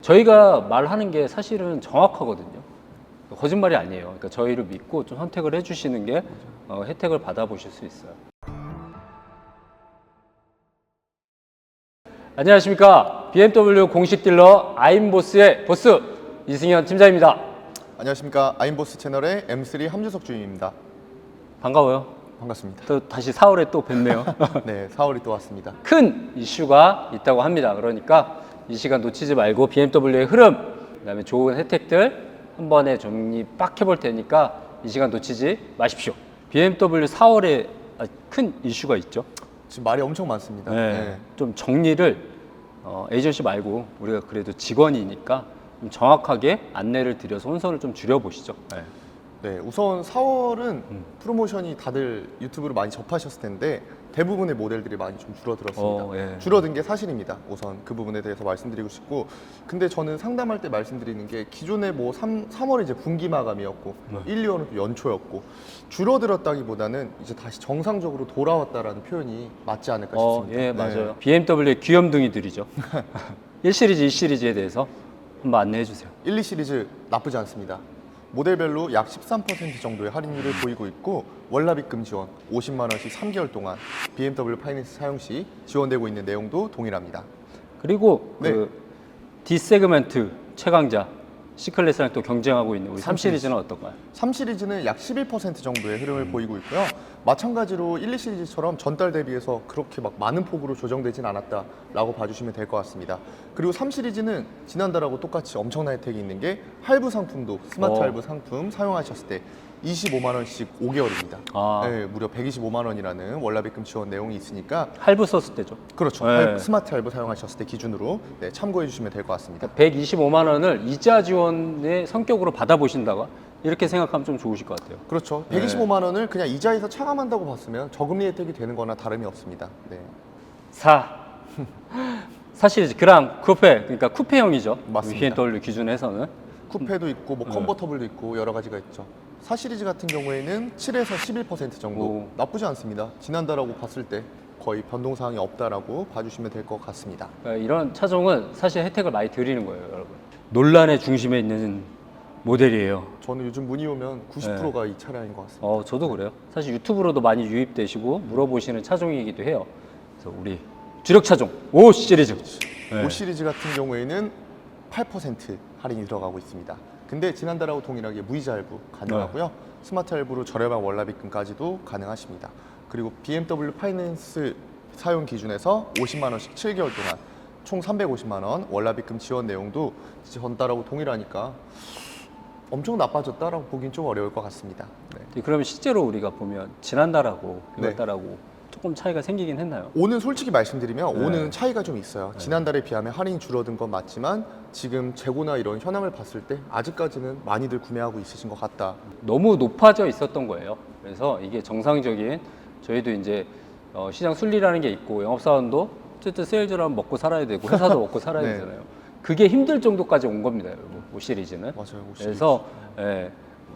저희가 말하는 게 사실은 정확하거든요. 거짓말이 아니에요. 그러니까 저희를 믿고 좀 선택을 해주시는 게 혜택을 받아보실 수 있어요. 안녕하십니까. BMW 공식 딜러 아임보스의 보스 이승현 팀장입니다. 안녕하십니까. 아임보스 채널의 M3 함주석 주임입니다. 반가워요. 반갑습니다. 또 다시 4월에 또 뵙네요. 네, 4월이 또 왔습니다. 큰 이슈가 있다고 합니다. 그러니까 이 시간 놓치지 말고 BMW의 흐름, 그다음에 좋은 혜택들 한 번에 정리 빡 해볼 테니까 이 시간 놓치지 마십시오. BMW 4월에 큰 이슈가 있죠. 지금 말이 엄청 많습니다. 네. 좀 정리를 에이전시 말고 우리가 그래도 직원이니까 좀 정확하게 안내를 드려서 혼선을 좀 줄여보시죠. 네. 네, 우선 4월은 프로모션이 다들 유튜브로 많이 접하셨을 텐데 대부분의 모델들이 많이 좀 줄어들었습니다. 예. 줄어든 게 사실입니다. 우선 그 부분에 대해서 말씀드리고 싶고, 근데 저는 상담할 때 말씀드리는 게 기존에 뭐 3월이 이제 분기 마감이었고 1, 2월은 또 연초였고 줄어들었다기보다는 이제 다시 정상적으로 돌아왔다라는 표현이 맞지 않을까 싶습니다. 예, 맞아요. BMW의 귀염둥이들이죠. 1시리즈, 2시리즈에 대해서 한번 안내해 주세요. 1, 2 시리즈 나쁘지 않습니다. 모델별로 약 13% 정도의 할인율을 보이고 있고 월납입금 지원 50만 원씩 3개월 동안 BMW 파이낸스 사용 시 지원되고 있는 내용도 동일합니다. 그리고 네. 그 D 세그먼트 최강자 C클래스랑 또 경쟁하고 있는 우리 3시리즈는 어떨까요? 3 시리즈는 약 11% 정도의 흐름을 보이고 있고요. 마찬가지로 1, 2 시리즈처럼 전달 대비해서 그렇게 막 많은 폭으로 조정되진 않았다라고 봐주시면 될 것 같습니다. 그리고 3 시리즈는 지난달하고 똑같이 엄청난 혜택이 있는 게 할부 상품도 스마트 할부 상품 사용하셨을 때 25만 원씩 5개월입니다. 네, 무려 125만 원이라는 월납입금 지원 내용이 있으니까 할부 썼을 때죠. 그렇죠. 네. 스마트 할부 사용하셨을 때 기준으로 참고해 주시면 될 것 같습니다. 125만 원을 이자 지원의 성격으로 받아보신다가 이렇게 생각하면 좀 좋으실 것 같아요. 그렇죠. 125만 원을 그냥 이자에서 차감한다고 봤으면 저금리 혜택이 되는 거나 다름이 없습니다. 네. 4시리즈 그랑 쿠페, 그러니까 쿠페형이죠. 맞습니다. BMW 기준에서는. 쿠페도 있고 뭐 컨버터블도 있고 여러 가지가 있죠. 4 시리즈 같은 경우에는 7에서 11% 정도 나쁘지 않습니다. 지난달하고 봤을 때 거의 변동사항이 없다라고 봐주시면 될 것 같습니다. 그러니까 이런 차종은 사실 혜택을 많이 드리는 거예요, 여러분. 논란의 중심에 있는 모델이에요. 저는 요즘 문의 오면 90%가 이 차량인 것 같습니다. 저도 그래요. 사실 유튜브로도 많이 유입되시고 물어보시는 차종이기도 해요. 그래서 우리 주력 차종 5 시리즈. 5 시리즈 같은 경우에는 8% 할인이 들어가고 있습니다. 근데 지난달하고 동일하게 무이자 할부 가능하고요. 스마트 할부로 저렴한 월납입금까지도 가능하십니다. 그리고 BMW 파이낸스 사용 기준에서 50만 원씩 7개월 동안 총 350만 원 월납입금 지원 내용도 전달하고 동일하니까 엄청 나빠졌다라고 보긴 좀 어려울 것 같습니다. 네. 그러면 실제로 우리가 보면 지난달하고 네. 이달하고 조금 차이가 생기긴 했나요? 오는 솔직히 말씀드리면 네. 오는 차이가 좀 있어요. 지난달에 비하면 할인이 줄어든 건 맞지만 지금 재고나 이런 현황을 봤을 때 아직까지는 많이들 구매하고 있으신 것 같다. 너무 높아져 있었던 거예요. 그래서 이게 정상적인 저희도 이제 시장 순리라는 게 있고 영업사원도 어쨌든 세일즈라면 먹고 살아야 되고 회사도 먹고 살아야 네. 되잖아요. 그게 힘들 정도까지 온 겁니다, 여러분. 5 시리즈는. 맞아요. 5 시리즈. 그래서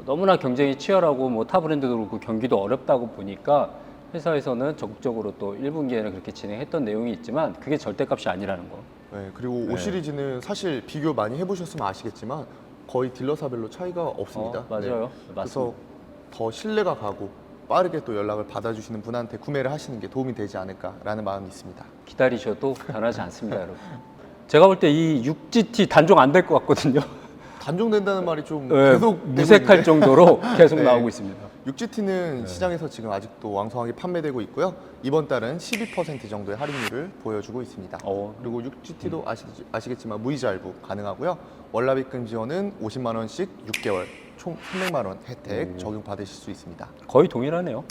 너무나 경쟁이 치열하고 뭐 타 브랜드도 그렇고 경기도 어렵다고 보니까 회사에서는 적극적으로 또 1분기에는 그렇게 진행했던 내용이 있지만 그게 절대값이 아니라는 거. 네, 그리고 5 시리즈는 사실 비교 많이 해보셨으면 아시겠지만 거의 딜러사별로 차이가 없습니다. 맞아요. 네. 맞습니다. 그래서 더 신뢰가 가고 빠르게 또 연락을 받아주시는 분한테 구매를 하시는 게 도움이 되지 않을까라는 마음이 있습니다. 기다리셔도 변하지 않습니다, 여러분. 제가 볼 때 이 6GT 단종 안 될 것 같거든요. 단종된다는 말이 좀 네, 계속 무색할 정도로 계속 네. 나오고 있습니다. 6GT는 시장에서 지금 아직도 왕성하게 판매되고 있고요. 이번 달은 12% 정도의 할인율을 보여주고 있습니다. 그리고 6GT도 아시겠지만 무이자 할부 가능하고요. 월납입금 지원은 50만 원씩 6개월 총 300만 원 혜택 적용받으실 수 있습니다. 거의 동일하네요.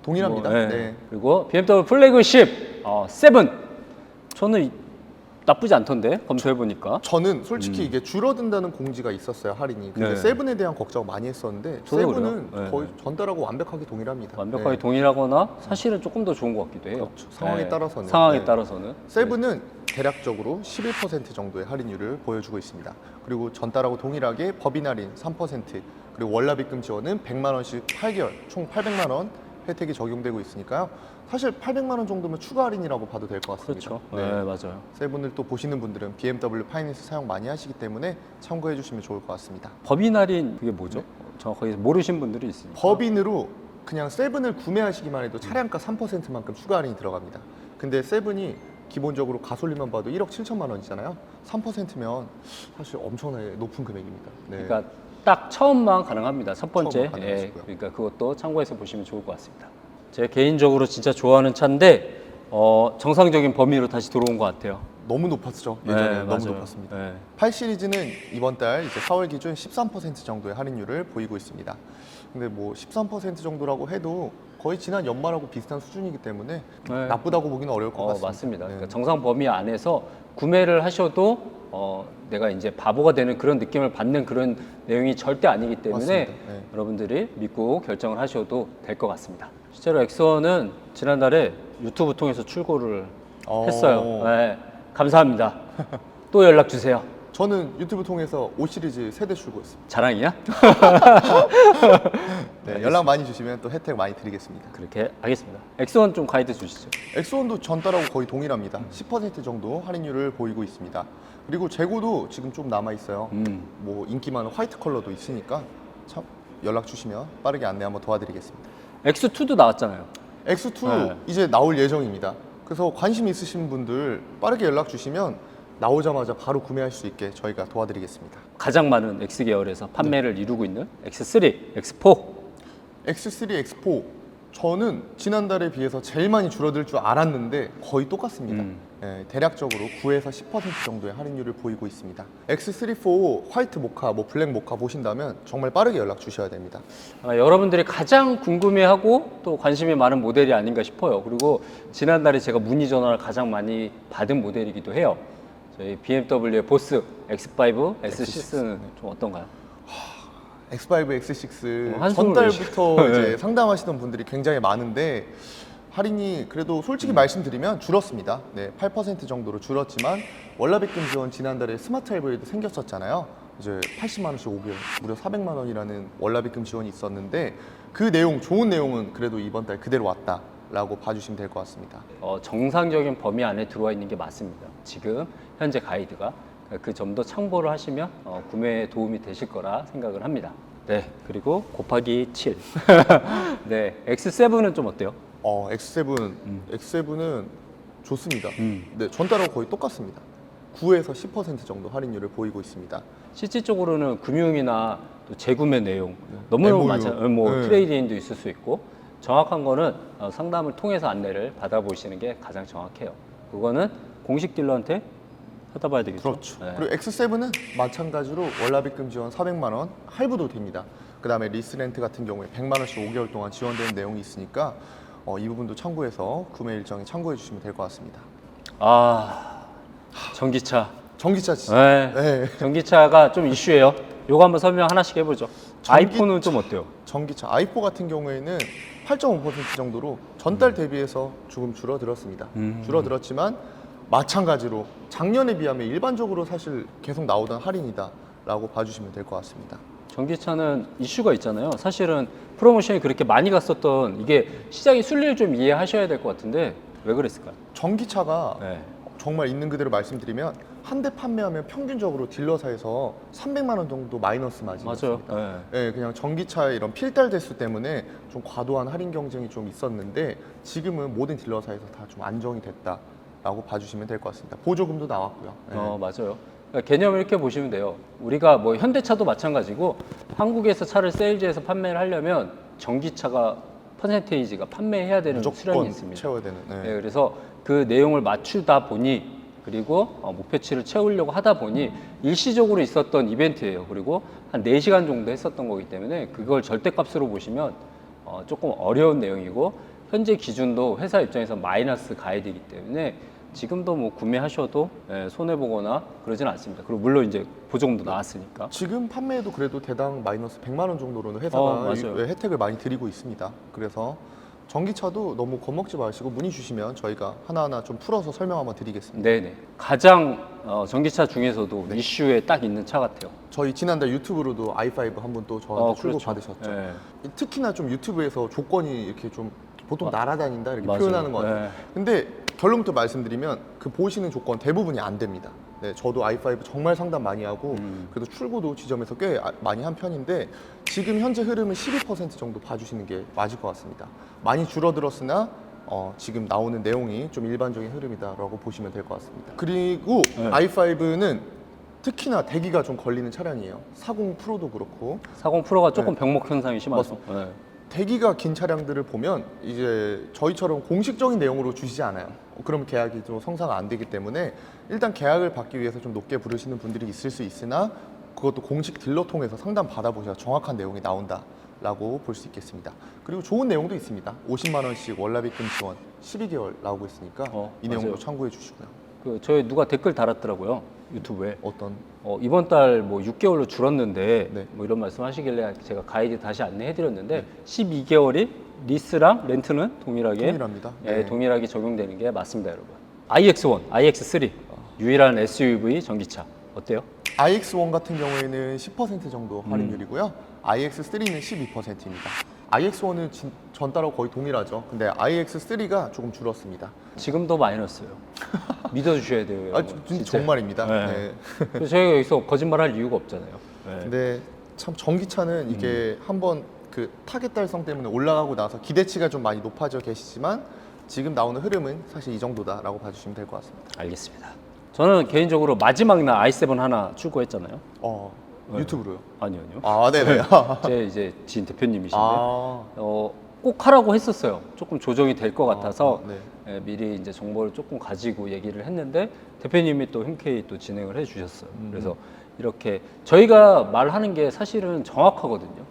동일합니다. 네. 네. 그리고 BMW 플래그십 7. 저는 나쁘지 않던데 검토해 보니까. 저는 솔직히 이게 줄어든다는 공지가 있었어요, 할인이. 근데 네. 세븐에 대한 걱정 많이 했었는데 저도 세븐은 그래요. 네. 거의 전달하고 완벽하게 동일합니다. 완벽하게 네. 동일하거나 사실은 조금 더 좋은 것 같기도 해요. 그렇죠. 상황에 따라서는. 상황에 네. 따라서는. 세븐은 대략적으로 11% 정도의 할인율을 보여주고 있습니다. 그리고 전달하고 동일하게 법인 할인 3%, 그리고 월납입금 지원은 100만 원씩 8개월, 총 800만 원 혜택이 적용되고 있으니까요. 사실 800만 원 정도면 추가 할인이라고 봐도 될 것 같습니다. 그렇죠. 네, 맞아요. 세븐을 또 보시는 분들은 BMW 파이낸스 사용 많이 하시기 때문에 참고해 주시면 좋을 것 같습니다. 법인 할인 그게 뭐죠? 정확하게 모르신 분들이 있으니까. 법인으로 그냥 세븐을 구매하시기만 해도 차량가 3%만큼 추가 할인이 들어갑니다. 근데 세븐이 기본적으로 가솔린만 봐도 1억 7천만 원이잖아요. 3%면 사실 엄청나게 높은 금액입니다. 네. 그러니까 딱 처음만 가능합니다. 첫 번째. 처음만 가능하시고요. 그러니까 그것도 참고해서 보시면 좋을 것 같습니다. 제가 개인적으로 진짜 좋아하는 차인데 정상적인 범위로 다시 들어온 것 같아요. 너무 높았죠. 예전에 너무 맞아요. 높았습니다. 네. 8 시리즈는 이번 달 이제 4월 기준 13% 정도의 할인율을 보이고 있습니다. 근데 뭐 13% 정도라고 해도 거의 지난 연말하고 비슷한 수준이기 때문에 네. 나쁘다고 보기는 어려울 것 같습니다. 맞습니다. 네. 그러니까 정상 범위 안에서 구매를 하셔도 내가 이제 바보가 되는 그런 느낌을 받는 그런 내용이 절대 아니기 때문에 맞습니다. 네. 여러분들이 믿고 결정을 하셔도 될 것 같습니다. 실제로 엑소는 지난달에 유튜브 통해서 출고를 했어요. 네, 감사합니다. 또 연락 주세요. 저는 유튜브 통해서 5 시리즈 세대 출고했습니다. 자랑이야? 네, 연락 많이 주시면 또 혜택 많이 드리겠습니다. 그렇게 하겠습니다. 엑소는 좀 가이드 주시죠. 엑소원도 전달하고 거의 동일합니다. 10% 정도 할인율을 보이고 있습니다. 그리고 재고도 지금 좀 남아 있어요. 뭐 인기 많은 화이트 컬러도 있으니까 참 연락 주시면 빠르게 안내 한번 도와드리겠습니다. X2도 나왔잖아요. X2 네. 이제 나올 예정입니다. 그래서 관심 있으신 분들 빠르게 연락 주시면 나오자마자 바로 구매할 수 있게 저희가 도와드리겠습니다. 가장 많은 X 계열에서 판매를 이루고 있는 X3, X4. X3, X4 저는 지난달에 비해서 제일 많이 줄어들 줄 알았는데 거의 똑같습니다. 예, 대략적으로 9에서 10% 정도의 할인율을 보이고 있습니다. X3, 4 화이트 모카, 뭐 블랙 모카 보신다면 정말 빠르게 연락 주셔야 됩니다. 여러분들이 가장 궁금해하고 또 관심이 많은 모델이 아닌가 싶어요. 그리고 지난달에 제가 문의 전화를 가장 많이 받은 모델이기도 해요. 저희 BMW의 보스 X5, S6는 좀 어떤가요? X5, X6 한숨을 전달부터 내쉬- 이제 네. 상담하시던 분들이 굉장히 많은데 할인이 그래도 솔직히 말씀드리면 줄었습니다. 네, 8% 정도로 줄었지만 월납입금 지원 지난달에 스마트 할부에도 생겼었잖아요. 이제 80만 원씩 5개월, 무려 400만 원이라는 월납입금 지원이 있었는데 그 내용, 좋은 내용은 그래도 이번 달 그대로 왔다라고 봐주시면 될 것 같습니다. 정상적인 범위 안에 들어와 있는 게 맞습니다. 지금 현재 가이드가 그 점도 참고를 하시면 구매에 도움이 되실 거라 생각을 합니다. 네, 그리고 곱하기 7. 네, X7은 좀 어때요? X7은 좋습니다. 네, 전달하고 거의 똑같습니다. 9에서 10% 정도 할인율을 보이고 있습니다. 실질적으로는 금융이나 또 재구매 내용 너무너무 MOU. 많잖아요. 뭐 네. 트레이드인도 있을 수 있고 정확한 거는 상담을 통해서 안내를 받아보시는 게 가장 정확해요. 그거는 공식 딜러한테 받아봐야 되겠죠. 그렇죠. 네. 그리고 X7은 마찬가지로 월납입금 지원 400만 원 할부도 됩니다. 그다음에 리스 렌트 같은 경우에 100만 원씩 5개월 동안 지원되는 내용이 있으니까 이 부분도 참고해서 구매 일정에 참고해 주시면 될 것 같습니다. 전기차. 전기차 진짜. 네. 네. 전기차가 좀 이슈예요. 요거 한번 설명 하나씩 해보죠. 아이폰은 좀 어때요? 전기차 i4 같은 경우에는 8.5% 정도로 전달 대비해서 조금 줄어들었습니다. 줄어들었지만 마찬가지로 작년에 비하면 일반적으로 사실 계속 나오던 할인이다라고 봐주시면 될 것 같습니다. 전기차는 이슈가 있잖아요. 사실은 프로모션이 그렇게 많이 갔었던 이게 시장의 순리를 좀 이해하셔야 될 것 같은데 왜 그랬을까요? 전기차가 네. 정말 있는 그대로 말씀드리면 한 대 판매하면 평균적으로 딜러사에서 300만 원 정도 마이너스 마진이 맞아요. 있습니다. 네. 네, 그냥 전기차의 이런 필달 대수 때문에 좀 과도한 할인 경쟁이 좀 있었는데 지금은 모든 딜러사에서 다 좀 안정이 됐다라고 봐주시면 될 것 같습니다. 보조금도 나왔고요. 네. 맞아요. 그러니까 개념을 이렇게 보시면 돼요. 우리가 뭐 현대차도 마찬가지고 한국에서 차를 세일즈해서 판매를 하려면 전기차가 퍼센테이지가 판매해야 되는 수량이 무조건 있습니다. 채워야 되는. 네. 네, 그래서 그 내용을 맞추다 보니 그리고 목표치를 채우려고 하다 보니 일시적으로 있었던 이벤트예요. 그리고 한 4시간 정도 했었던 거기 때문에 그걸 절대값으로 보시면 조금 어려운 내용이고 현재 기준도 회사 입장에서 마이너스 가이드이기 때문에 지금도 뭐 구매하셔도 손해보거나 그러진 않습니다. 그리고 물론 이제 보조금도 나왔으니까. 지금 판매에도 그래도 대당 마이너스 100만 원 정도로는 회사가 맞아요. 혜택을 많이 드리고 있습니다. 그래서 전기차도 너무 겁먹지 마시고 문의 주시면 저희가 하나하나 좀 풀어서 설명 한번 드리겠습니다. 네네. 가장 전기차 중에서도 이슈에 딱 있는 차 같아요. 저희 지난달 유튜브로도 i5 한번 또 저한테 출고 그렇죠. 받으셨죠. 네. 특히나 좀 유튜브에서 조건이 이렇게 좀 보통 날아다닌다 이렇게 맞아요. 표현하는 것 같아요. 네. 근데 결론부터 말씀드리면 그 보시는 조건 대부분이 안 됩니다. 네, 저도 i5 정말 상담 많이 하고 그래도 출고도 지점에서 꽤 많이 한 편인데 지금 현재 흐름은 12% 정도 봐주시는 게 맞을 것 같습니다. 많이 줄어들었으나 지금 나오는 내용이 좀 일반적인 흐름이다라고 보시면 될 것 같습니다. 그리고 네. i5는 특히나 대기가 좀 걸리는 차량이에요. 40 프로도 그렇고 40 프로가 조금 병목 현상이 심하죠. 네. 대기가 긴 차량들을 보면 이제 저희처럼 공식적인 내용으로 주시지 않아요. 그럼 계약이 좀 성사가 안 되기 때문에 일단 계약을 받기 위해서 좀 높게 부르시는 분들이 있을 수 있으나 그것도 공식 딜러 통해서 상담 받아보셔야 정확한 내용이 나온다라고 볼 수 있겠습니다. 그리고 좋은 내용도 있습니다. 50만 원씩 월납입금 지원 12개월 나오고 있으니까 이 맞아요. 내용도 참고해 주시고요. 저희 누가 댓글 달았더라고요. 유튜브에. 어떤 이번 달 뭐 6개월로 줄었는데 네. 뭐 이런 말씀 하시길래 제가 가이드 다시 안내해 드렸는데 12개월이 리스랑 렌트는 동일합니다. 예, 네. 동일하게 적용되는 게 맞습니다, 여러분. iX1, iX3 유일한 SUV 전기차 어때요? iX1 같은 경우에는 10% 정도 할인율이고요. iX3는 12%입니다. iX1은 전달하고 거의 동일하죠. 근데 iX3가 조금 줄었습니다. 지금도 마이너스요. 믿어주셔야 돼요. 진짜. 정말입니다. 네. 네. 그래서 저희가 여기서 거짓말할 이유가 없잖아요. 네. 근데 참 전기차는 이게 한번 그 타겟 달성 때문에 올라가고 나서 기대치가 좀 많이 높아져 계시지만 지금 나오는 흐름은 사실 이 정도다라고 봐주시면 될 것 같습니다. 알겠습니다. 저는 개인적으로 마지막 날 i7 하나 출고했잖아요. 네. 유튜브로요? 아니요. 아, 네네. 제 이제 지인 대표님이신데 아, 꼭 하라고 했었어요. 조금 조정이 될 것 같아서 네. 미리 이제 정보를 조금 가지고 얘기를 했는데 대표님이 또 흔쾌히 또 진행을 해주셨어요. 그래서 이렇게 저희가 말하는 게 사실은 정확하거든요.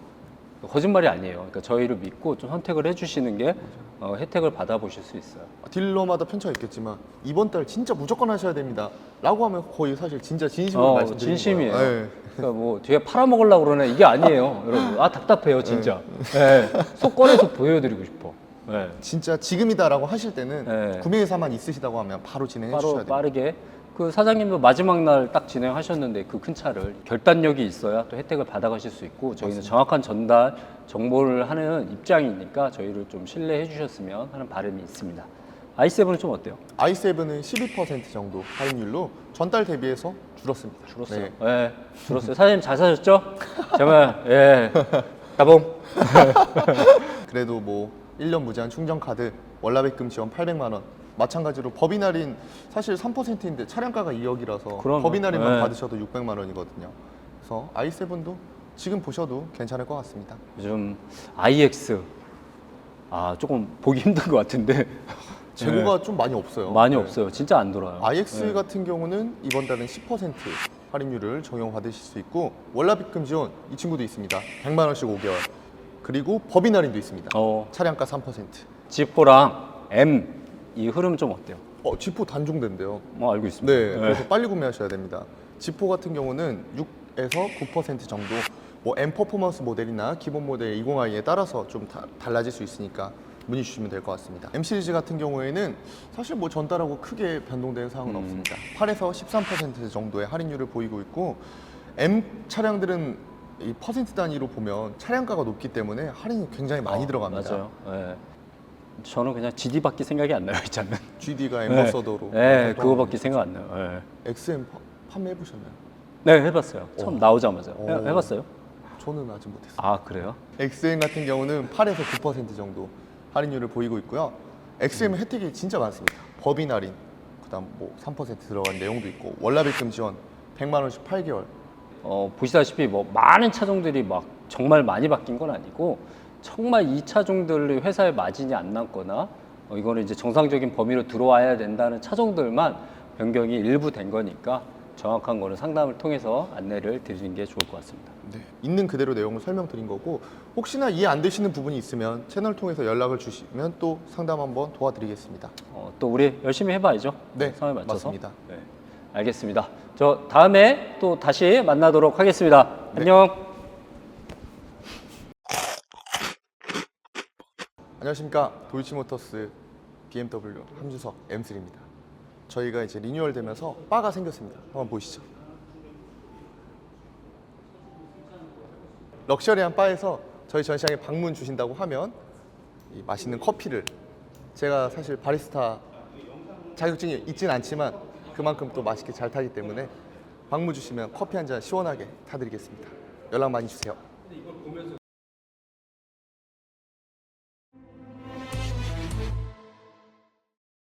거짓말이 아니에요. 그러니까 저희를 믿고 좀 선택을 해주시는 게 혜택을 받아보실 수 있어요. 딜러마다 편차가 있겠지만 이번 달 진짜 무조건 하셔야 됩니다. 라고 하면 거의 사실 진짜 진심으로 말씀드리는 진심이에요. 거예요. 네. 그러니까 뭐 뒤에 팔아먹으려고 그러네 이게 아니에요, 여러분. 답답해요, 진짜. 네. 속 꺼내서 보여드리고 싶어. 네. 진짜 지금이다라고 하실 때는 네. 구매 예산만 있으시다고 하면 바로 진행해 주셔야 바로 돼요. 빠르게. 그 사장님도 마지막 날 딱 진행하셨는데 그 큰 차를 결단력이 있어야 또 혜택을 받아가실 수 있고 저희는 정확한 전달 정보를 하는 입장이니까 저희를 좀 신뢰해 주셨으면 하는 바람이 있습니다. i7은 좀 어때요? i7은 12% 정도 할인율로 전달 대비해서 줄었습니다. 줄었어요. 네. 네, 줄었어요. 사장님 잘 사셨죠? 정말 예. 따봉. 그래도 뭐 1년 무제한 충전 카드, 월납입금 지원 800만 원. 마찬가지로 법인 할인 사실 3%인데 차량가가 2억이라서 그럼요. 법인 할인만 네. 받으셔도 600만 원이거든요. 그래서 i7도 지금 보셔도 괜찮을 것 같습니다. 요즘 iX 조금 보기 힘든 것 같은데 재고가 좀 많이 없어요. 많이 네. 없어요. 진짜 안 돌아요. iX 같은 경우는 이번 달은 10% 할인율을 적용받으실 수 있고 월납입금 지원 이 친구도 있습니다. 100만 원씩 5개월. 그리고 법인 할인도 있습니다. 차량가 3%. G4랑 M 이 흐름 좀 어때요? G4 단종된대요. 알고 있습니다. 네, 그래서 빨리 구매하셔야 됩니다. G4 같은 경우는 6에서 9% 정도 뭐 M 퍼포먼스 모델이나 기본 모델 20i에 따라서 좀 달라질 수 있으니까 문의 주시면 될 것 같습니다. M 시리즈 같은 경우에는 사실 뭐 전달하고 크게 변동되는 사항은 없습니다. 8에서 13% 정도의 할인율을 보이고 있고 M 차량들은 이 퍼센트 단위로 보면 차량가가 높기 때문에 할인이 굉장히 많이 들어갑니다. 맞아요. 네. 저는 그냥 GD밖에 생각이 안 나요, 이 차는. GD가 엠버서더로 네, 그거밖에 생각 안 나요. 네. XM 판매해 보셨나요? 네, 해봤어요. 처음 나오자마자. 오. 해봤어요? 저는 아직 못했어요. 아, 그래요? XM 같은 경우는 8에서 9% 정도 할인율을 보이고 있고요. XM 혜택이 진짜 많습니다. 법인 할인, 그다음 뭐 3% 들어간 내용도 있고 월납입금 지원 100만 원씩 8개월. 보시다시피 뭐 많은 차종들이 막 정말 많이 바뀐 건 아니고 정말 이 차종들이 회사에 마진이 안 남거나 이거는 이제 정상적인 범위로 들어와야 된다는 차종들만 변경이 일부 된 거니까 정확한 거는 상담을 통해서 안내를 드리는 게 좋을 것 같습니다. 네, 있는 그대로 내용을 설명드린 거고 혹시나 이해 안 되시는 부분이 있으면 채널 통해서 연락을 주시면 또 상담 한번 도와드리겠습니다. 또 우리 열심히 해봐야죠. 네, 상황에 맞춰서. 맞습니다. 네, 알겠습니다. 저 다음에 또 다시 만나도록 하겠습니다. 안녕. 안녕하십니까. 도이치모터스 BMW 함주석 M3입니다. 저희가 이제 리뉴얼 되면서 바가 생겼습니다. 한번 보시죠. 럭셔리한 바에서 저희 전시장에 방문 주신다고 하면 이 맛있는 커피를, 제가 사실 바리스타 자격증이 있진 않지만 그만큼 또 맛있게 잘 타기 때문에 방문 주시면 커피 한 잔 시원하게 타드리겠습니다. 연락 많이 주세요. 근데 이걸 보면서